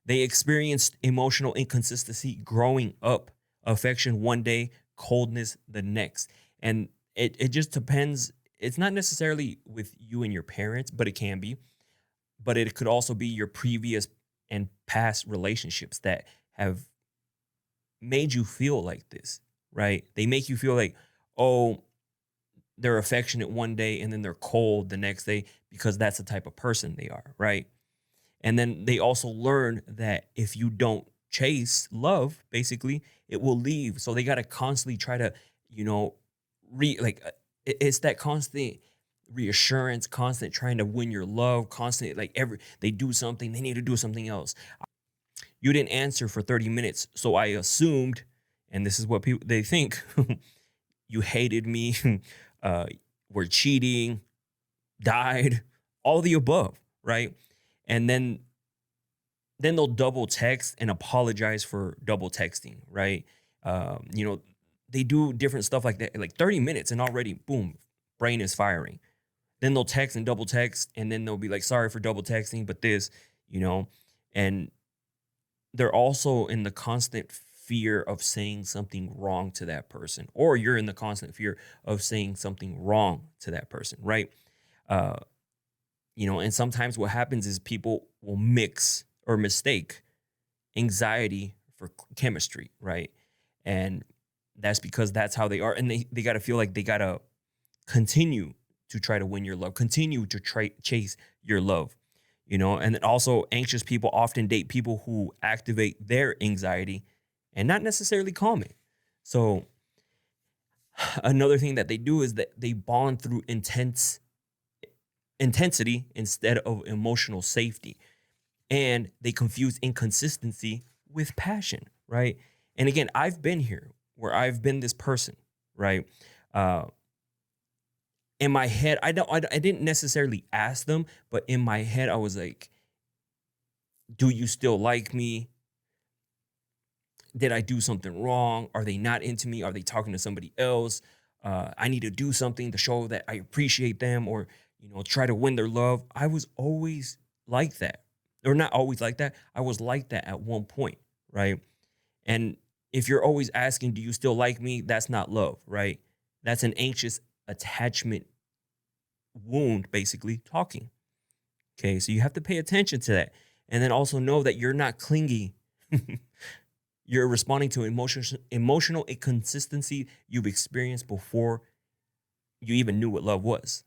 They experienced emotional inconsistency growing up, affection one day, coldness the next. And it just depends. It's not necessarily with you and your parents, but it can be. But it could also be your previous and past relationships that have made you feel like this, right? They make you feel like, oh, they're affectionate one day and then they're cold the next day because that's the type of person they are, right? And then they also learn that if you don't chase love, basically, it will leave. So they got to constantly try to, you know, it's that constant reassurance, constant trying to win your love, constant like every they do something, they need to do something else. You didn't answer for 30 minutes, so I assumed, and this is what people they think, you hated me, uh, were cheating, died, all the above, right? And then they'll double text and apologize for double texting, right? You know, they do different stuff like that, like 30 minutes and already, boom, brain is firing. Then they'll text and double text, and then they'll be like, sorry for double texting, but this, you know, and they're also in the constant fear of saying something wrong to that person, or you're in the constant fear of saying something wrong to that person, right? Uh, and sometimes what happens is people will mix or mistake anxiety for chemistry, right? And that's because that's how they are. And they got to feel like they got to continue to try to win your love, continue to chase your love, and then also anxious people often date people who activate their anxiety and not necessarily calm it. So another thing that they do is that they bond through intensity instead of emotional safety. And they confuse inconsistency with passion, right? And again, I've been here where I've been this person, right? Uh, in my head, I didn't necessarily ask them, but in my head, I was like, "Do you still like me? Did I do something wrong? Are they not into me? Are they talking to somebody else? I need to do something to show that I appreciate them, or try to win their love." I was always like that, or not always like that. I was like that at one point, right? And if you're always asking, "Do you still like me?" That's not love, right? That's an anxious attachment wound, basically talking. Okay, so you have to pay attention to that, and then also know that you're not clingy. You're responding to emotional inconsistency you've experienced before you even knew what love was.